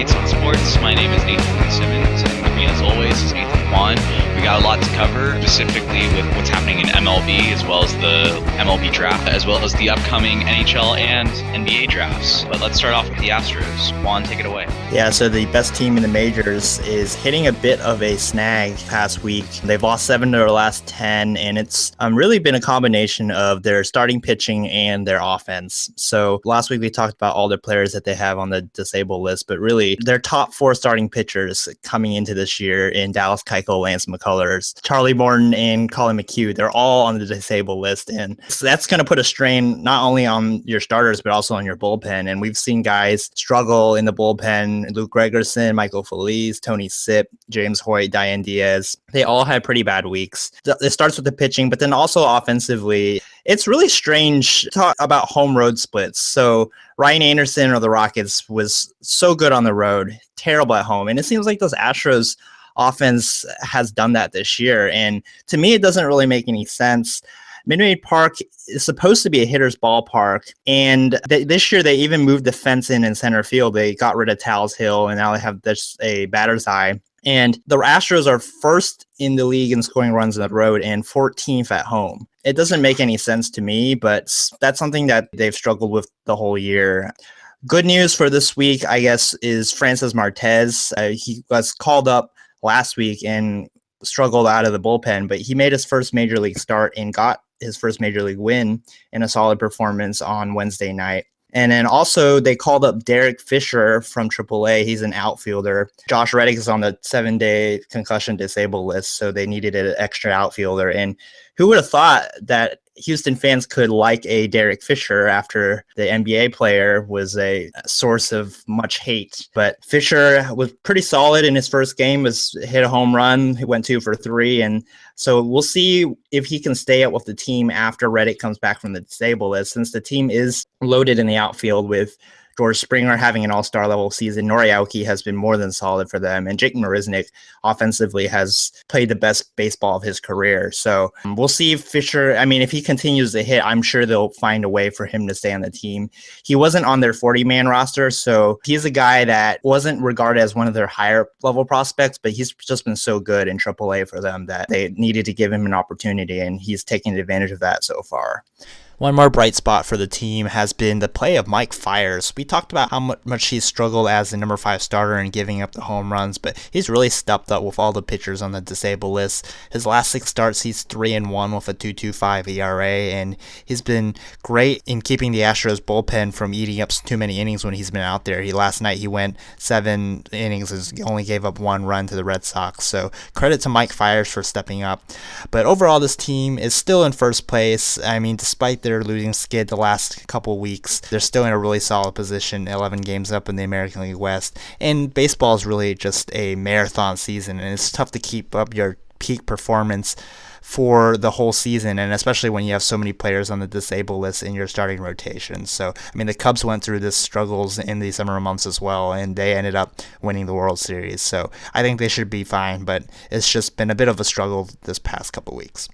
Teammates in Sports. My name is Nathan Simmons, and with me as always is Nathan Kwan. We got a lot to cover, specifically with what's happening in MLB, as well as the MLB Draft, as well as the upcoming NHL and NBA drafts. But let's start off with the Astros. Kwan, take it away. Yeah, so the best team in the majors is hitting a bit of a snag past week. They've lost 7 of their last 10, and it's really been a combination of their starting pitching and their offense. So last week we talked about all the players that they have on the disabled list, but really their top 4 starting pitchers coming into this year in Dallas Keuchel, Lance McCullers, Charlie Morton, and Colin McHugh, they're all on the disabled list. And so that's going to put a strain not only on your starters, but also on your bullpen. And we've seen guys struggle in the bullpen. Luke Gregerson, Michael Feliz, Tony Sipp, James Hoyt, Diane Diaz. They all had pretty bad weeks. It starts with the pitching, but then also offensively. It's really strange to talk about home road splits. So Ryan Anderson of the Rockets was so good on the road, terrible at home. And it seems like those Astros offense has done that this year. And to me, it doesn't really make any sense. Minute Maid Park is supposed to be a hitter's ballpark. And this year, they even moved the fence in center field. They got rid of Tal's Hill, and now they have this a batter's eye. And the Astros are first in the league in scoring runs on the road and 14th at home. It doesn't make any sense to me, but that's something that they've struggled with the whole year. Good news for this week, I guess, is Francis Martez. He was called up last week and struggled out of the bullpen, but he made his first major league start and got his first major league win in a solid performance on Wednesday night. And then also they called up Derek Fisher from AAA. He's an outfielder. Josh Reddick is on the 7-day concussion disabled list, so they needed an extra outfielder. And who would have thought that Houston fans could like a Derek Fisher after the NBA player was a source of much hate. But Fisher was pretty solid in his first game, hit a home run. He went 2 for 3. And so we'll see if he can stay up with the team after Reddick comes back from the disabled list, since the team is loaded in the outfield with George Springer having an all-star level season. Nori Aoki has been more than solid for them. And Jake Marisnick offensively has played the best baseball of his career. So we'll see if Fisher, if he continues to hit, I'm sure they'll find a way for him to stay on the team. He wasn't on their 40-man roster, so he's a guy that wasn't regarded as one of their higher level prospects, but he's just been so good in AAA for them that they needed to give him an opportunity, and he's taking advantage of that so far. One more bright spot for the team has been the play of Mike Fiers. We talked about how much he's struggled as the number 5 starter and giving up the home runs, but he's really stepped up with all the pitchers on the disabled list. His last 6 starts, he's 3-1 with a 2.25 ERA, and he's been great in keeping the Astros bullpen from eating up too many innings when he's been out there. Last night he went 7 innings and only gave up 1 run to the Red Sox. So credit to Mike Fiers for stepping up. But overall, this team is still in first place. Despite their losing skid the last couple weeks, they're still in a really solid position, 11 games up in the American League West. And baseball is really just a marathon season, and it's tough to keep up your peak performance for the whole season, and especially when you have so many players on the disabled list in your starting rotation. So, the Cubs went through this struggles in the summer months as well, and they ended up winning the World Series. So I think they should be fine, but it's just been a bit of a struggle this past couple weeks.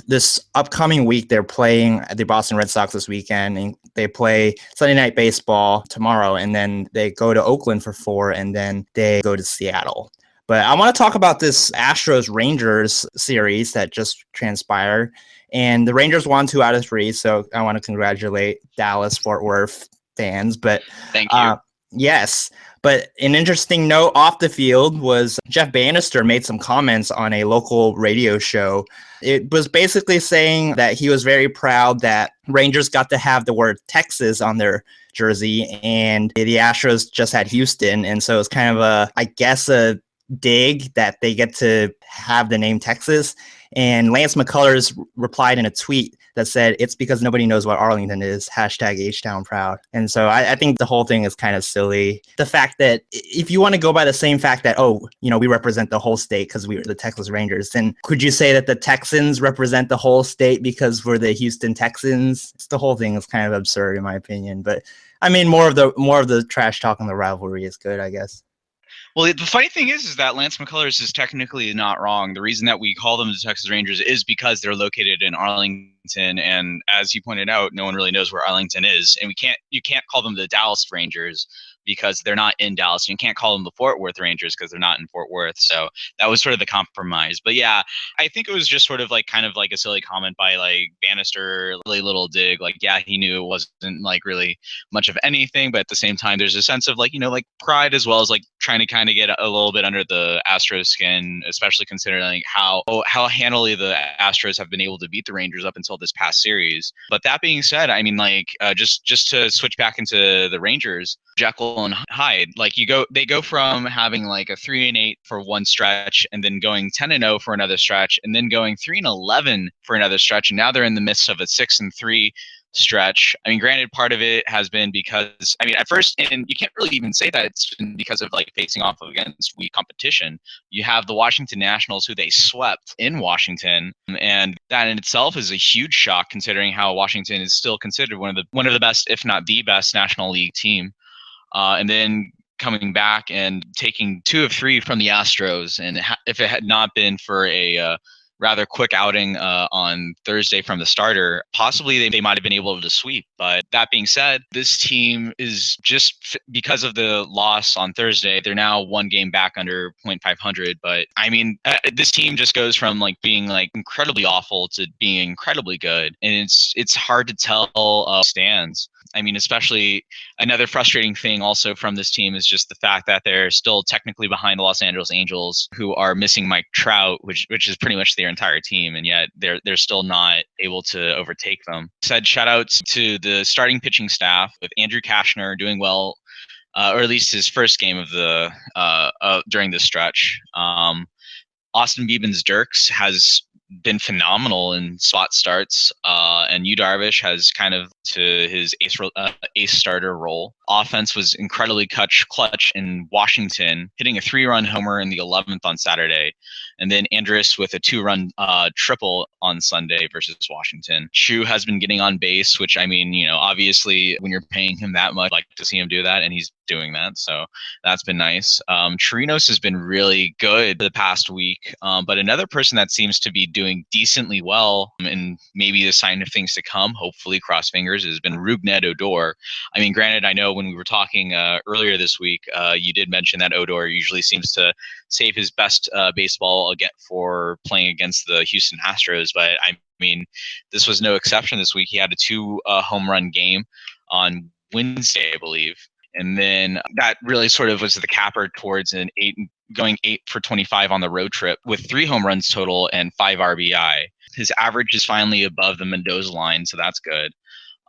This upcoming week, they're playing the Boston Red Sox this weekend, and they play Sunday Night Baseball tomorrow, and then they go to Oakland for 4, and then they go to Seattle. But I want to talk about this Astros-Rangers series that just transpired, and the Rangers won 2 out of 3, so I want to congratulate Dallas-Fort Worth fans. But thank you. Yes. But an interesting note off the field was Jeff Bannister made some comments on a local radio show. It was basically saying that he was very proud that Rangers got to have the word Texas on their jersey, and the Astros just had Houston. And so it's kind of a dig that they get to have the name Texas. And Lance McCullers replied in a tweet that said, "It's because nobody knows what Arlington is, #H-Town proud." And so I think the whole thing is kind of silly. The fact that if you want to go by the same fact that, we represent the whole state because we are the Texas Rangers, then could you say that the Texans represent the whole state because we're the Houston Texans? The whole thing is kind of absurd in my opinion. But more of the trash talk on the rivalry is good, I guess. Well, the funny thing is that Lance McCullers is technically not wrong. The reason that we call them the Texas Rangers is because they're located in Arlington, Arlington, and as you pointed out, no one really knows where Arlington is, and you can't call them the Dallas Rangers because they're not in Dallas. You can't call them the Fort Worth Rangers because they're not in Fort Worth. So that was sort of the compromise. But yeah, I think it was just sort of like kind of like a silly comment by like Bannister, really little dig. Like, yeah, he knew it wasn't like really much of anything, but at the same time, there's a sense of like, like pride as well as like trying to kind of get a little bit under the Astros skin, especially considering how handily the Astros have been able to beat the Rangers up until this past series. But that being said, I mean, like just to switch back into the Rangers, Jekyll and Hyde, like they go from having like a 3-8 for one stretch, and then going 10-0 for another stretch, and then going 3-11 for another stretch, and now they're in the midst of a 6-3 stretch. I mean, granted, part of it has been because, I mean, at first, and you can't really even say that it's been because of like facing off against weak competition. You have the Washington Nationals, who they swept in Washington, and that in itself is a huge shock considering how Washington is still considered one of the best, if not the best, National League team. And then coming back and taking 2 of 3 from the Astros, and if it had not been for a rather quick outing on Thursday from the starter, possibly they might have been able to sweep. But that being said, this team is just because of the loss on Thursday, they're now 1 game back under .500. But I mean, this team just goes from like being like incredibly awful to being incredibly good, and it's hard to tell stands. I mean, especially another frustrating thing also from this team is just the fact that they're still technically behind the Los Angeles Angels, who are missing Mike Trout, which is pretty much their entire team, and yet they're still not able to overtake them. Said shout outs to the starting pitching staff with Andrew Kashner doing well, or at least his first game of the during this stretch. Austin Beebens-Dirks has been phenomenal in spot starts, and Yu Darvish has kind of to his ace starter role. Offense was incredibly clutch in Washington, hitting a 3-run homer in the 11th on Saturday, and then Andrus with a 2-run triple on Sunday versus Washington. Shu has been getting on base, which, I mean, obviously when you're paying him that much, like to see him do that, and he's doing that, so that's been nice. Chirinos has been really good the past week, but another person that seems to be doing decently well, and maybe a sign of things to come, hopefully cross fingers, has been Rougned Odor. I mean, granted, I know when we were talking earlier this week, you did mention that Odor usually seems to save his best baseball for playing against the Houston Astros, but I mean, this was no exception this week. He had a 2 home run game on Wednesday, I believe. And then that really sort of was the capper towards going 8 for 25 on the road trip with 3 home runs total and 5 RBI. His average is finally above the Mendoza line, so that's good.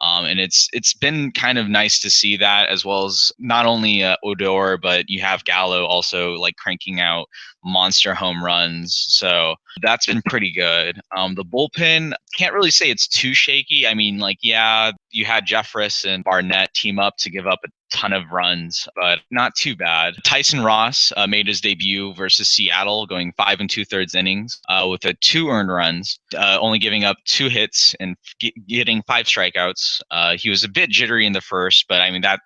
And it's been kind of nice to see that, as well as not only Odor, but you have Gallo also like cranking out monster home runs. So that's been pretty good. The bullpen, can't really say it's too shaky. I mean, like, yeah, you had Jeffress and Barnett team up to give up a ton of runs, but not too bad. Tyson Ross made his debut versus Seattle, going 5 2/3 innings with 2 earned runs, only giving up 2 hits and getting 5 strikeouts. He was a bit jittery in the first, but I mean that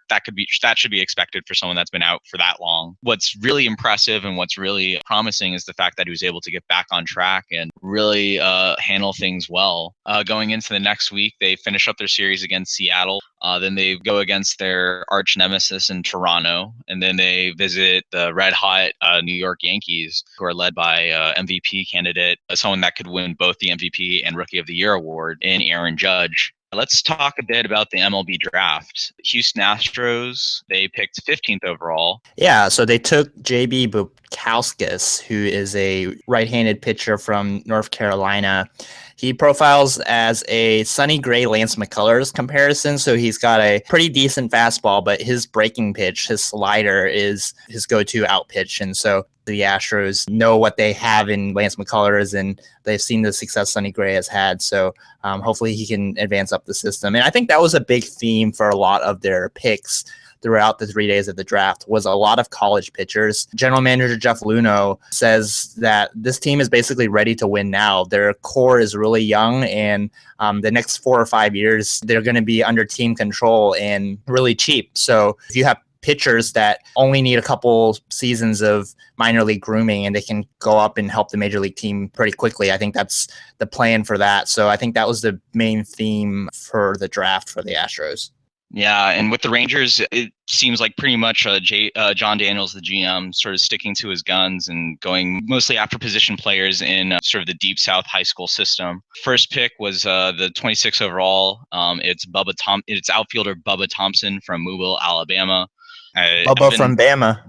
should be expected for someone that's been out for that long. What's really impressive and what's really promising is the fact that he was able to get back on track and really handle things well. Going into the next week, they finish up their series against Seattle. Then they go against their arch nemesis in Toronto, and then they visit the red-hot New York Yankees, who are led by MVP candidate, someone that could win both the MVP and Rookie of the Year award in Aaron Judge. Let's talk a bit about the MLB Draft. Houston Astros, they picked 15th overall. Yeah, so they took J.B. Bukauskas, who is a right-handed pitcher from North Carolina. He profiles as a Sonny Gray, Lance McCullers comparison, so he's got a pretty decent fastball, but his breaking pitch, his slider, is his go-to out pitch, and so the Astros know what they have in Lance McCullers, and they've seen the success Sonny Gray has had, so hopefully he can advance up the system. And I think that was a big theme for a lot of their picks throughout the 3 days of the draft, was a lot of college pitchers. General manager Jeff Luhnow says that this team is basically ready to win now. Their core is really young, and the next 4 or 5 years, they're going to be under team control and really cheap. So if you have pitchers that only need a couple seasons of minor league grooming and they can go up and help the major league team pretty quickly. I think that's the plan for that. So I think that was the main theme for the draft for the Astros. Yeah, and with the Rangers, it seems like pretty much John Daniels, the GM, sort of sticking to his guns and going mostly after position players in sort of the Deep South high school system. First pick was the 26th overall. It's outfielder Bubba Thompson from Mobile, Alabama. Bubba from Bama.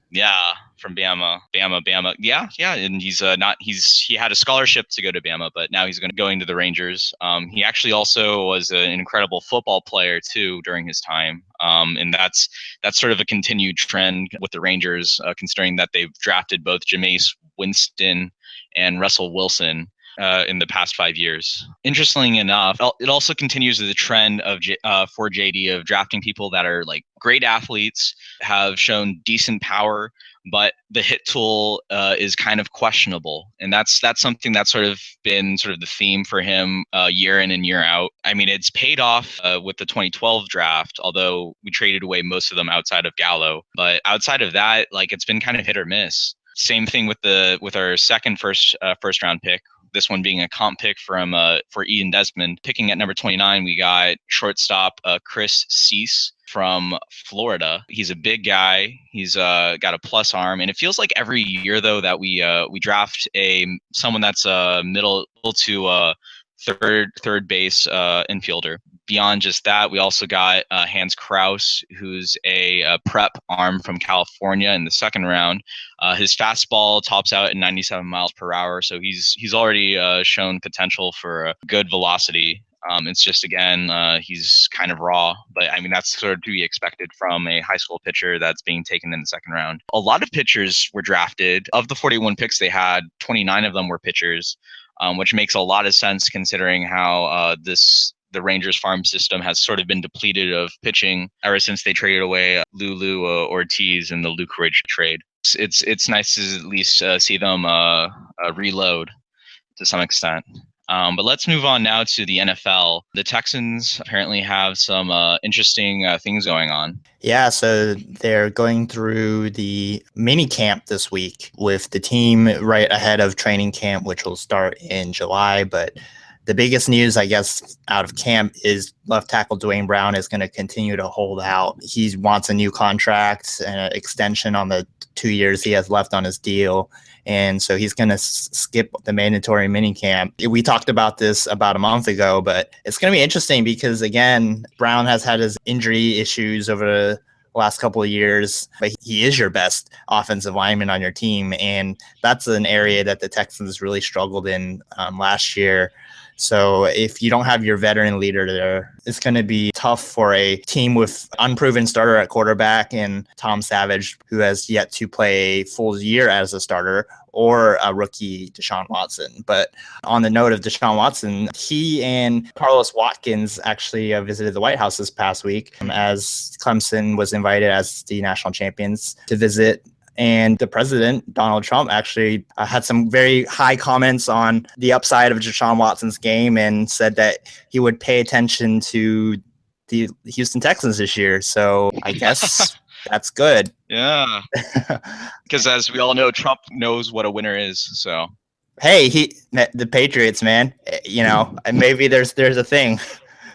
Yeah, from Bama. Yeah, and he had a scholarship to go to Bama, but now he's going to the Rangers. He actually also was an incredible football player too during his time, and that's sort of a continued trend with the Rangers, considering that they've drafted both Jameis Winston and Russell Wilson in the past 5 years. Interestingly enough, it also continues the trend of for JD of drafting people that are like great athletes, have shown decent power, but the hit tool is kind of questionable, and that's something that's sort of been sort of the theme for him year in and year out. I mean, it's paid off with the 2012 draft, although we traded away most of them outside of Gallo. But outside of that, like, it's been kind of hit or miss. Same thing with our second first round pick. This one being a comp pick for Ian Desmond. Picking at number 29, we got shortstop Chris Cease from Florida. He's a big guy. He's got a plus arm, and it feels like every year though that we draft someone that's middle to third base infielder. Beyond just that, we also got Hans Kraus, who's a prep arm from California in the second round. His fastball tops out at 97 miles per hour, so he's already shown potential for good velocity. It's just, again, he's kind of raw, but I mean, that's sort of to be expected from a high school pitcher that's being taken in the second round. A lot of pitchers were drafted. Of the 41 picks they had, 29 of them were pitchers, which makes a lot of sense considering how the Rangers farm system has sort of been depleted of pitching ever since they traded away Lulu Ortiz in the Luke Ridge trade. It's nice to at least see them reload to some extent. But let's move on now to the NFL. The Texans apparently have some interesting things going on. Yeah, so they're going through the mini camp this week with the team right ahead of training camp, which will start in July. But the biggest news, I guess, out of camp is left tackle Dwayne Brown is going to continue to hold out. He wants a new contract and an extension on the 2 years he has left on his deal. And so he's going to skip the mandatory minicamp. We talked about this about a month ago, but it's going to be interesting because, again, Brown has had his injury issues over the last couple of years, but he is your best offensive lineman on your team. And that's an area that the Texans really struggled in last year. So if you don't have your veteran leader there, it's going to be tough for a team with unproven starter at quarterback and Tom Savage, who has yet to play a full year as a starter, or a rookie Deshaun Watson. But on the note of Deshaun Watson, he and Carlos Watkins actually visited the White House this past week as Clemson was invited as the national champions to visit. And the president, Donald Trump, actually had some very high comments on the upside of Deshaun Watson's game and said that he would pay attention to the Houston Texans this year. So I guess that's good. Yeah. Because as we all know, Trump knows what a winner is. So, hey, the Patriots, man, and maybe there's a thing.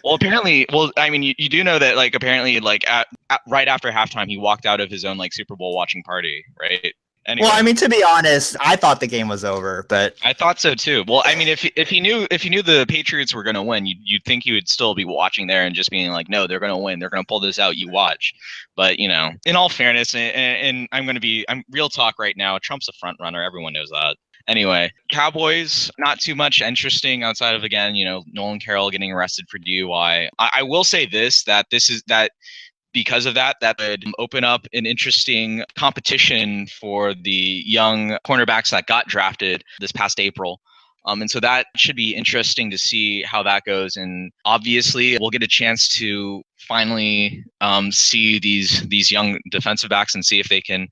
Well, apparently, I mean, you do know that, like, apparently, like, right after halftime, he walked out of his own, like, Super Bowl watching party, right? Anyway. Well, I mean, to be honest, I thought the game was over, but I thought so too. Well, I mean, if he knew the Patriots were going to win, you'd think he would still be watching there and just being like, no, they're going to win, they're going to pull this out, you watch. But in all fairness, and I'm real talk right now, Trump's a front runner, everyone knows that. Anyway, Cowboys, not too much interesting outside of, again, Nolan Carroll getting arrested for DUI. I will say that because of that would open up an interesting competition for the young cornerbacks that got drafted this past April. And so that should be interesting to see how that goes. And obviously, we'll get a chance to finally see these young defensive backs and see if they can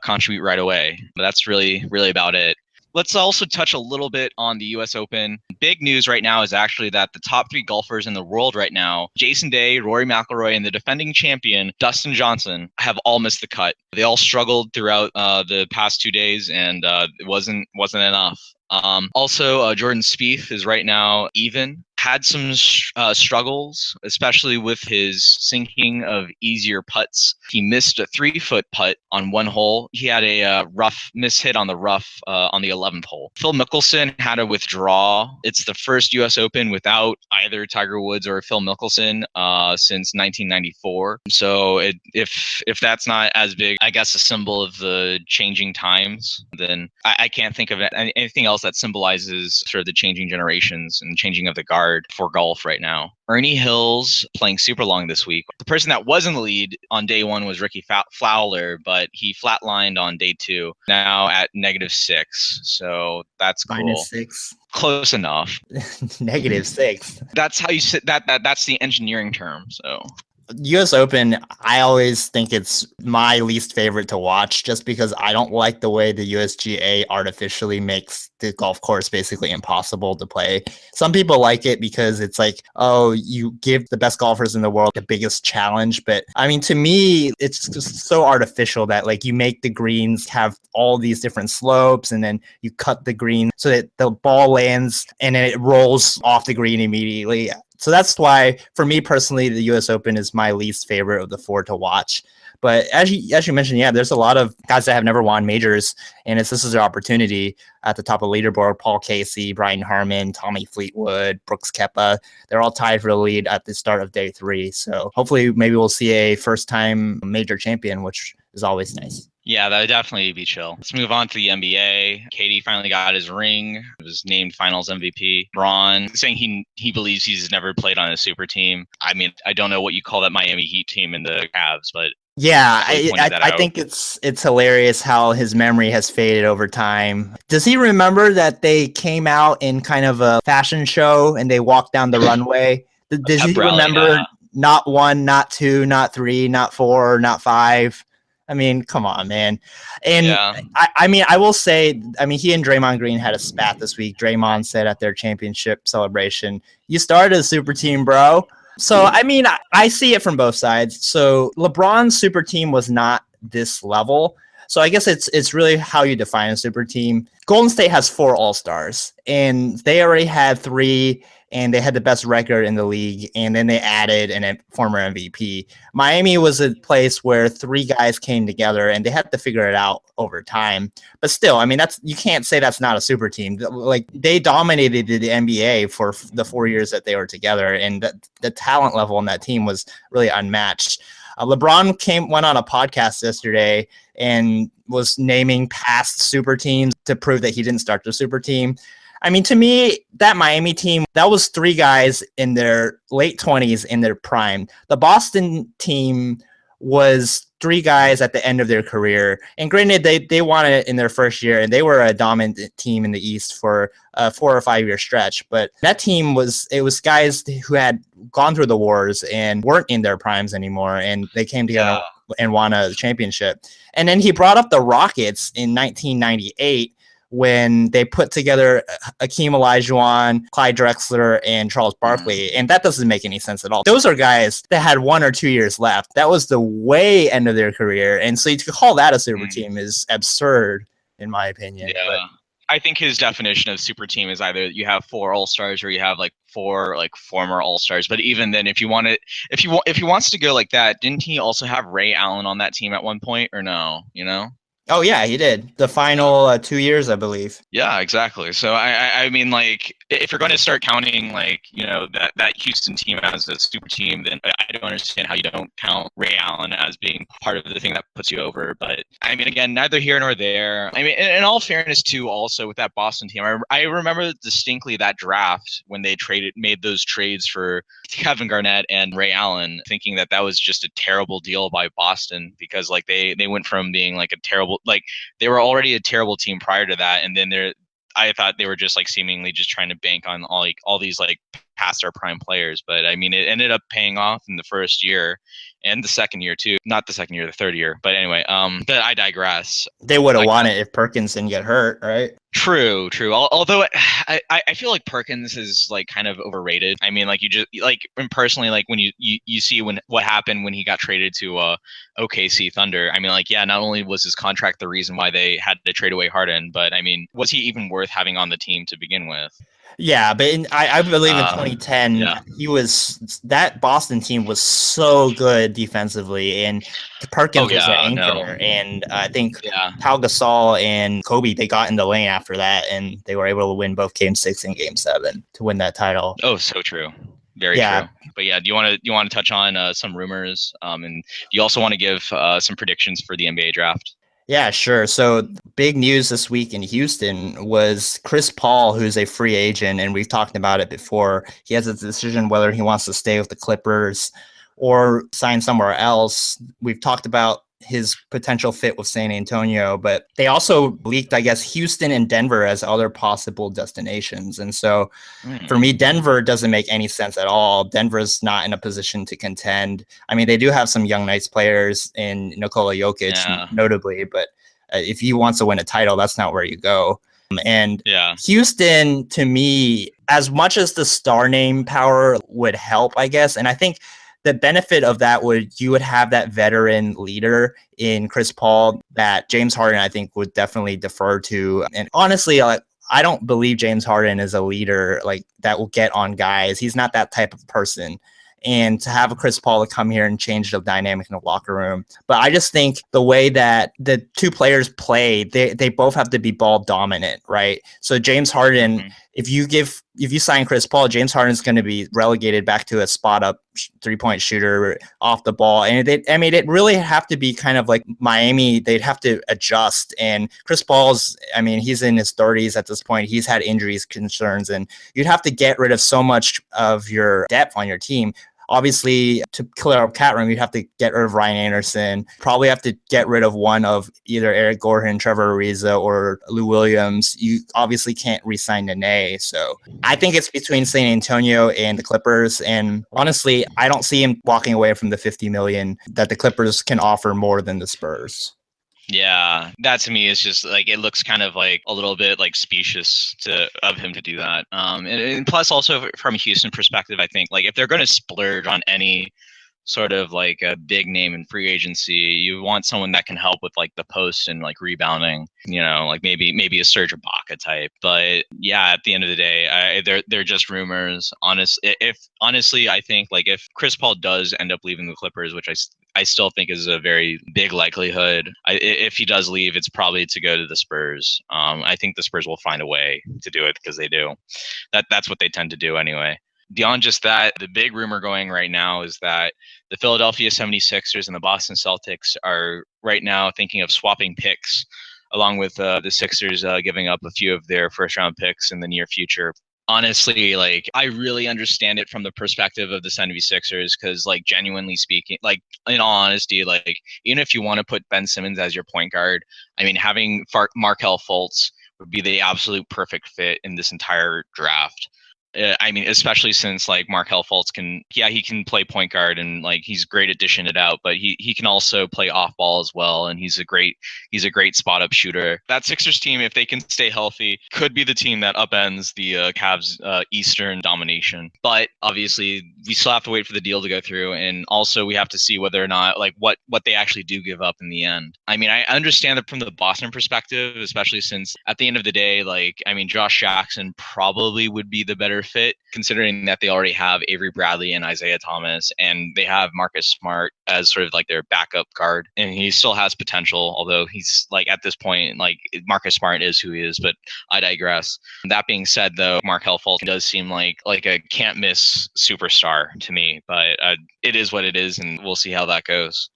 contribute right away. But that's really, really about it. Let's also touch a little bit on the U.S. Open. Big news right now is actually that the top 3 golfers in the world right now, Jason Day, Rory McIlroy, and the defending champion, Dustin Johnson, have all missed the cut. They all struggled throughout the past 2 days, and it wasn't enough. Also, Jordan Spieth is right now even. Had some struggles, especially with his sinking of easier putts. He missed a 3-foot putt on one hole. He had a rough mishit on the rough on the 11th hole. Phil Mickelson had to withdraw. It's the first U.S. Open without either Tiger Woods or Phil Mickelson since 1994. So if that's not as big, I guess, a symbol of the changing times, then I can't think of anything else that symbolizes sort of the changing generations and changing of the guard for golf right now. Ernie Hills playing super long this week. The person that was in the lead on day 1 was Ricky Fowler, but he flatlined on day 2, now at -6. So that's cool. -6. Close enough. -6. That's how you sit that's the engineering term. So US Open, I always think it's my least favorite to watch just because I don't like the way the USGA artificially makes the golf course basically impossible to play. Some people like it because it's like, oh, you give the best golfers in the world the biggest challenge. But I mean, to me, it's just so artificial that like you make the greens have all these different slopes and then you cut the green so that the ball lands and then it rolls off the green immediately. So that's why, for me personally, the U.S. Open is my least favorite of the 4 to watch. But as you mentioned, yeah, there's a lot of guys that have never won majors, and this is their opportunity at the top of the leaderboard. Paul Casey, Brian Harmon, Tommy Fleetwood, Brooks Koepka, they're all tied for the lead at the start of day 3. So hopefully maybe we'll see a first-time major champion, which is always nice. Yeah, that would definitely be chill. Let's move on to the NBA. KD finally got his ring. He was named Finals MVP. Braun saying he believes he's never played on a super team. I mean, I don't know what you call that Miami Heat team in the Cavs, but yeah, I think it's hilarious how his memory has faded over time. Does he remember that they came out in kind of a fashion show and they walked down the runway? Does he remember not 1, not 2, not 3, not 4, not 5? I mean, come on, man. And yeah. I mean, I will say, he and Draymond Green had a spat this week. Draymond said at their championship celebration, "You started a super team, bro." So, I mean, I see it from both sides. So LeBron's super team was not this level. So I guess it's really how you define a super team. Golden State has 4 All-Stars, and they already had 3, and they had the best record in the league, and then they added a former MVP. Miami was a place where 3 guys came together, and they had to figure it out over time. But still, I mean, you can't say that's not a super team. Like, they dominated the NBA for the 4 years that they were together, and the talent level in that team was really unmatched. LeBron went on a podcast yesterday and was naming past super teams to prove that he didn't start the super team. I mean, to me, that Miami team, that was 3 guys in their late 20s in their prime. The Boston team was 3 guys at the end of their career. And granted, they won it in their first year, and they were a dominant team in the East for a 4 or 5 year stretch. But that team was guys who had gone through the wars and weren't in their primes anymore, and they came together and won a championship. And then he brought up the Rockets in 1998 when they put together Akeem Olajuwon, Clyde Drexler, and Charles Barkley. And that doesn't make any sense at all. Those are guys that had 1 or 2 years left. That was the way end of their career. And so to call that a super team is absurd, in my opinion. Yeah. But I think his definition of super team is either you have 4 All-Stars or you have like 4 like former All-Stars. But even then, if he wants to go like that, didn't he also have Ray Allen on that team at one point, or no? You know? Oh, yeah, he did. The final 2 years, I believe. Yeah, exactly. So, I mean, like, if you're going to start counting, like, you know, that Houston team as a super team, then I don't understand how you don't count Ray Allen as being part of the thing that puts you over. But, I mean, again, neither here nor there. I mean, in all fairness, too, also with that Boston team, I remember distinctly that draft when they made those trades for Kevin Garnett and Ray Allen, thinking that was just a terrible deal by Boston because, like, they went from being, like, a terrible, like, they were already a terrible team prior to that, and then I thought they were just like seemingly just trying to bank on all these like past their prime players. But I mean, it ended up paying off in the first year and the second year too. Not the second year, the third year. But anyway, but I digress. They would have won it if Perkins didn't get hurt, right? True. Although I feel like Perkins is like kind of overrated. I mean, like you just like, and personally, like when you see what happened when he got traded to OKC Thunder. I mean, like, yeah, not only was his contract the reason why they had to trade away Harden, but I mean, was he even worth having on the team to begin with? Yeah, but I believe in 2010, that Boston team was so good defensively, and Perkins was an anchor. And I think Pau Gasol and Kobe, they got in the lane after that, and they were able to win both Game 6 and Game 7 to win that title. Oh, so true. Very true. But yeah, do you want to touch on some rumors? And do you also want to give some predictions for the NBA draft? Yeah, sure. So big news this week in Houston was Chris Paul, who's a free agent, and we've talked about it before. He has a decision whether he wants to stay with the Clippers or sign somewhere else. We've talked about his potential fit with San Antonio, but they also leaked, I guess, Houston and Denver as other possible destinations. And so for me, Denver doesn't make any sense at all. Denver's not in a position to contend. I mean, they do have some young, nice players in Nikola Jokic, notably, but if he wants to win a title, that's not where you go. And Houston, to me, as much as the star name power would help, I guess, and I think the benefit of that you would have that veteran leader in Chris Paul that James Harden, I think, would definitely defer to. And honestly, I don't believe James Harden is a leader like that will get on guys. He's not that type of person. And to have a Chris Paul to come here and change the dynamic in the locker room. But I just think the way that the two players play, they both have to be ball dominant, right? So James Harden, if you sign Chris Paul, James Harden's going to be relegated back to a spot up 3-point shooter off the ball. And it really have to be kind of like Miami. They'd have to adjust. And Chris Paul's, I mean, he's in his 30s at this point. He's had injuries concerns, and you'd have to get rid of so much of your depth on your team. Obviously, to clear up cat room, you'd have to get rid of Ryan Anderson. Probably have to get rid of one of either Eric Gordon, Trevor Ariza, or Lou Williams. You obviously can't re-sign Nene. So I think it's between San Antonio and the Clippers. And honestly, I don't see him walking away from the $50 million that the Clippers can offer more than the Spurs. Yeah, that to me is just like, it looks kind of like a little bit like specious of him to do that. And plus also from a Houston perspective, I think like if they're going to splurge on any sort of like a big name in free agency, you want someone that can help with like the post and like rebounding, like maybe a Serge Ibaka type. But yeah, at the end of the day, they're just rumors. Honestly, I think like if Chris Paul does end up leaving the Clippers, which I still think is a very big likelihood. If he does leave, it's probably to go to the Spurs. I think the Spurs will find a way to do it because they do. That's what they tend to do anyway. Beyond just that, the big rumor going right now is that the Philadelphia 76ers and the Boston Celtics are right now thinking of swapping picks, along with the Sixers giving up a few of their first-round picks in the near future. Honestly, like, I really understand it from the perspective of the 76ers because, like, genuinely speaking, like, in all honesty, like, even if you want to put Ben Simmons as your point guard, I mean, having Markelle Fultz would be the absolute perfect fit in this entire draft. I mean, especially since like Markelle Fultz he can play point guard and like he's great at dishing it out, but he can also play off ball as well, and he's a great spot up shooter. That Sixers team, if they can stay healthy, could be the team that upends the Cavs Eastern domination. But obviously, we still have to wait for the deal to go through, and also we have to see whether or not like what they actually do give up in the end. I mean, I understand that from the Boston perspective, especially since at the end of the day, like, I mean, Josh Jackson probably would be the better fit, considering that they already have Avery Bradley and Isaiah Thomas, and they have Marcus Smart as sort of like their backup guard, and he still has potential, although he's like at this point, like Marcus Smart is who he is, but I digress. That being said, though, Markelle Fultz does seem like a can't miss superstar to me, but it is what it is, and we'll see how that goes.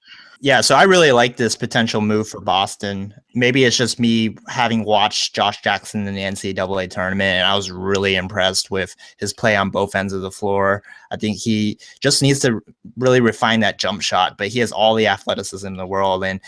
Yeah, so I really like this potential move for Boston. Maybe it's just me having watched Josh Jackson in the NCAA tournament, and I was really impressed with his play on both ends of the floor. I think he just needs to really refine that jump shot, but he has all the athleticism in the world. And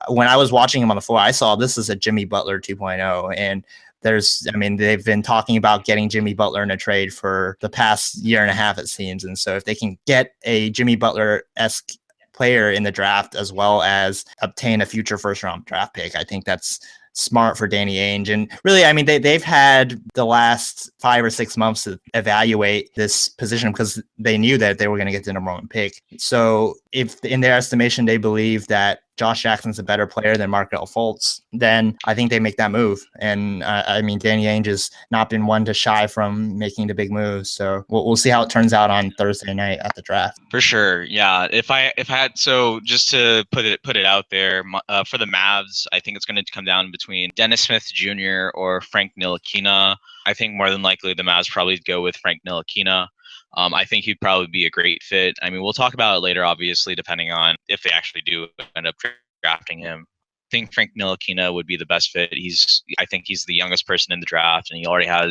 when I was watching him on the floor, I saw this is a Jimmy Butler 2.0. And They've been talking about getting Jimmy Butler in a trade for the past year and a half, it seems. And so if they can get a Jimmy Butler-esque player in the draft as well as obtain a future first round draft pick, I think that's smart for Danny Ainge. And really, they've had the last 5 or 6 months to evaluate this position because they knew that they were going to get the number 1 pick. So if in their estimation, they believe that Josh Jackson's a better player than Markelle Fultz, then I think they make that move. And Danny Ainge has not been one to shy from making the big moves. So we'll see how it turns out on Thursday night at the draft. For sure, yeah. If I had, so just to put it out there, for the Mavs, I think it's going to come down between Dennis Smith Jr. or Frank Ntilikina. I think more than likely the Mavs probably go with Frank Ntilikina. I think he'd probably be a great fit. We'll talk about it later, obviously, depending on if they actually do end up drafting him. I think Frank Ntilikina would be the best fit. I think he's the youngest person in the draft, and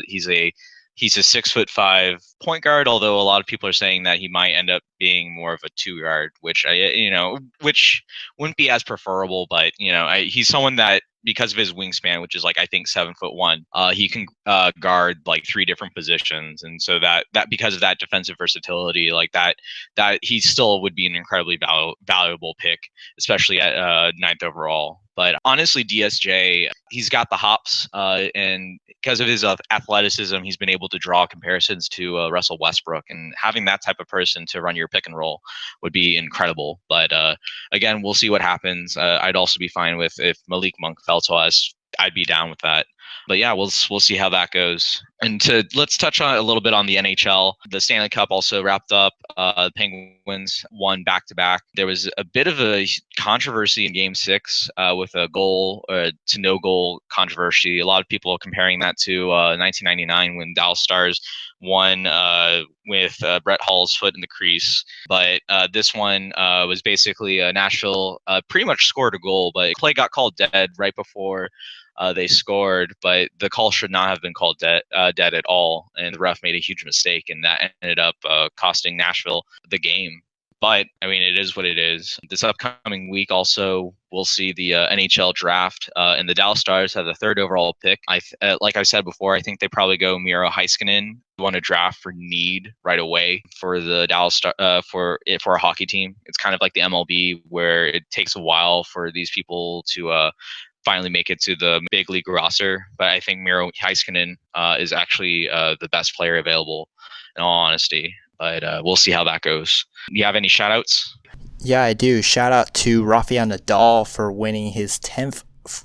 he's a 6'5" point guard, although a lot of people are saying that he might end up being more of a 2 guard, which wouldn't be as preferable, but he's someone that, because of his wingspan, which is I think 7'1", he can guard 3 different positions, and so that because of that defensive versatility, that he still would be an incredibly valuable pick, especially at 9th overall. But honestly, DSJ, he's got the hops, and because of his athleticism, he's been able to draw comparisons to Russell Westbrook, and having that type of person to run your pick and roll would be incredible. But again, we'll see what happens. I'd also be fine with if Malik Monk fell to us. I'd be down with that. But yeah, we'll see how that goes. And let's touch on a little bit on the NHL. The Stanley Cup also wrapped up. The Penguins won back-to-back. There was a bit of a controversy in Game 6 with a goal to no goal controversy. A lot of people are comparing that to 1999 when Dallas Stars won with Brett Hull's foot in the crease. But this one was basically Nashville pretty much scored a goal, but play got called dead right before they scored, but the call should not have been called dead at all, and the ref made a huge mistake, and that ended up costing Nashville the game. But it is what it is. This upcoming week also, we'll see the NHL Draft, and the Dallas Stars have the 3rd overall pick. Like I said before, I think they probably go Miro Heiskanen. Want to draft for need right away for the Dallas Star, for a hockey team. It's kind of like the MLB, where it takes a while for these people to finally make it to the big league roster. But I think Miro Heiskanen is actually the best player available, in all honesty. But we'll see how that goes. Do you have any shout-outs? Yeah, I do. Shout out to Rafael Nadal for winning his 10th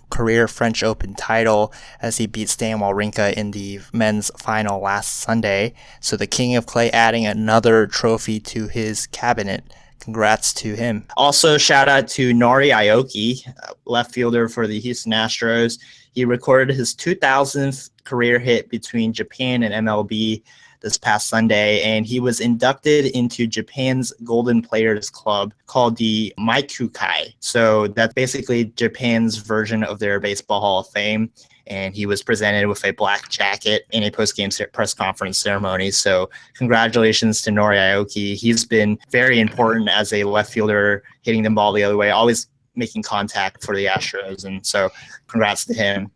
career French Open title as he beat Stan Wawrinka in the men's final last Sunday. So the King of Clay adding another trophy to his cabinet. Congrats to him. Also, shout out to Nori Aoki, left fielder for the Houston Astros. He recorded his 2,000th career hit between Japan and MLB this past Sunday, and he was inducted into Japan's Golden Players Club called the Maikukai. So that's basically Japan's version of their Baseball Hall of Fame. And he was presented with a black jacket in a post-game press conference ceremony. So congratulations to Nori Aoki. He's been very important as a left fielder, hitting the ball the other way, always making contact for the Astros. And so congrats to him.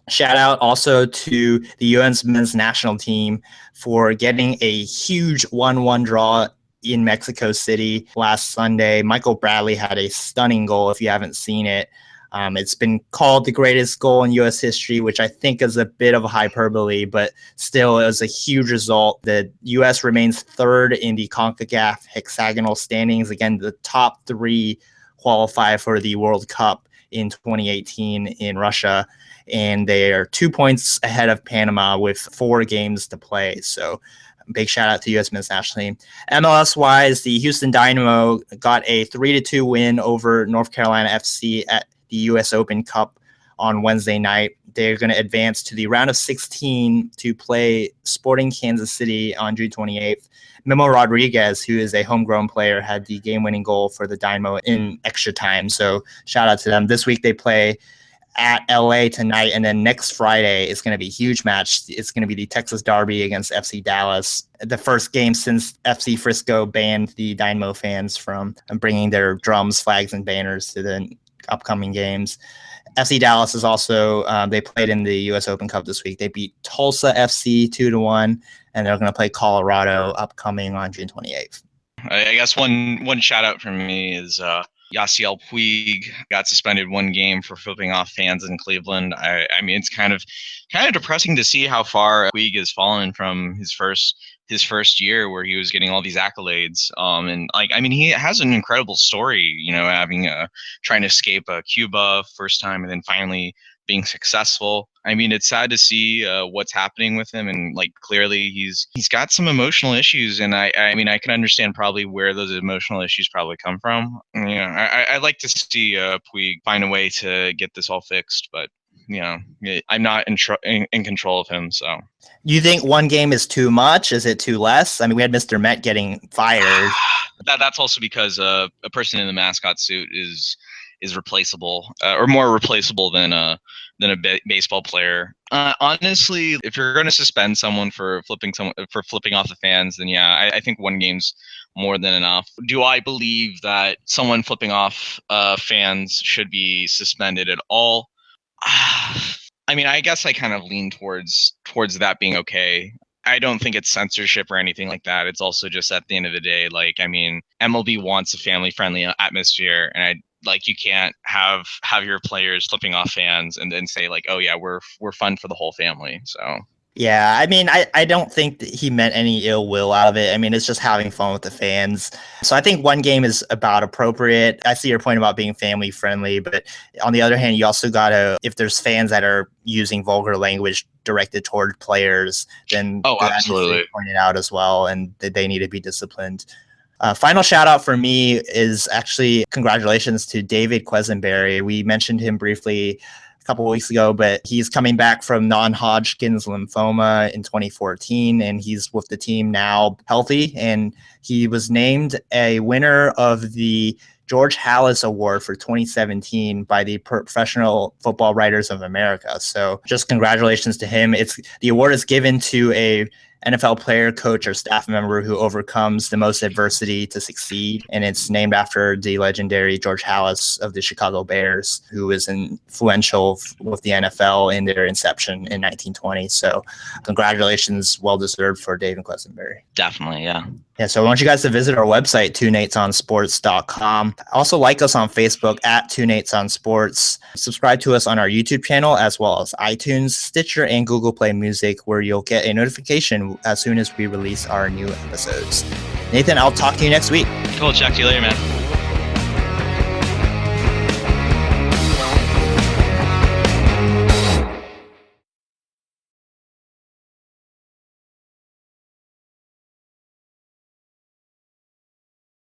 Shout out also to the U.S. men's national team for getting a huge 1-1 draw in Mexico City last Sunday. Michael Bradley had a stunning goal if you haven't seen it. It's been called the greatest goal in U.S. history, which I think is a bit of a hyperbole, but still it was a huge result. The U.S. remains 3rd in the CONCACAF hexagonal standings. Again, the top 3 qualify for the World Cup in 2018 in Russia, and they are 2 points ahead of Panama with 4 games to play. So big shout out to U.S. men's national team. MLS-wise, the Houston Dynamo got a 3-2 win over North Carolina FC at the U.S. Open Cup on Wednesday night. They're going to advance to the round of 16 to play Sporting Kansas City on June 28th. Memo Rodriguez, who is a homegrown player, had the game-winning goal for the Dynamo in extra time. So shout out to them. This week they play at LA tonight, and then next Friday is going to be a huge match. It's going to be the Texas Derby against FC Dallas, the first game since FC Frisco banned the Dynamo fans from bringing their drums, flags, and banners to the upcoming games. FC Dallas is also, they played in the U.S. Open Cup this week. They beat Tulsa FC 2-1, and they're going to play Colorado upcoming on June 28th. I guess one shout out from me is Yasiel Puig got suspended one game for flipping off fans in Cleveland. I mean, it's kind of depressing to see how far Puig has fallen from his first year where he was getting all these accolades. And like, I mean, he has an incredible story, you know, having trying to escape Cuba first time and then finally being successful. I mean, it's sad to see what's happening with him, and like clearly he's got some emotional issues, and I mean I can understand probably where those emotional issues probably come from. You know, I'd like to see Puig find a way to get this all fixed, but you know, I'm not in control of him. So, you think one game is too much? Is it too less? I mean, we had Mr. Met getting fired. That's also because a person in the mascot suit is replaceable or more replaceable than a baseball player. Honestly, if you're going to suspend someone for flipping off the fans, then yeah, I think one game's more than enough. Do I believe that someone flipping off fans should be suspended at all? I mean, I guess I kind of lean towards that being okay. I don't think it's censorship or anything like that. It's also just at the end of the day, like, I mean, MLB wants a family-friendly atmosphere, and you can't have your players flipping off fans and then say like, oh yeah, we're fun for the whole family. So yeah, I mean, I don't think that he meant any ill will out of it. I mean, it's just having fun with the fans. So I think one game is about appropriate. I see your point about being family friendly, but on the other hand, you also gotta, if there's fans that are using vulgar language directed toward players, then absolutely, needs to be pointed out as well, and they need to be disciplined. Final shout out for me is actually congratulations to David Quesenberry. We mentioned him briefly a couple of weeks ago, but he's coming back from non-Hodgkin's lymphoma in 2014, and he's with the team now healthy, and he was named a winner of the George Halas Award for 2017 by the Professional Football Writers of America. So just congratulations to him. The award is given to a NFL player, coach, or staff member who overcomes the most adversity to succeed. And it's named after the legendary George Halas of the Chicago Bears, who was influential with the NFL in their inception in 1920. So congratulations, well-deserved for David Quesenberry. Definitely, yeah. Yeah, so I want you guys to visit our website, TwoNatesOnSports.com. Also like us on Facebook at TwoNatesOnSports. Subscribe to us on our YouTube channel as well as iTunes, Stitcher, and Google Play Music, where you'll get a notification as soon as we release our new episodes. Nathan, I'll talk to you next week. Cool. Check you later, man.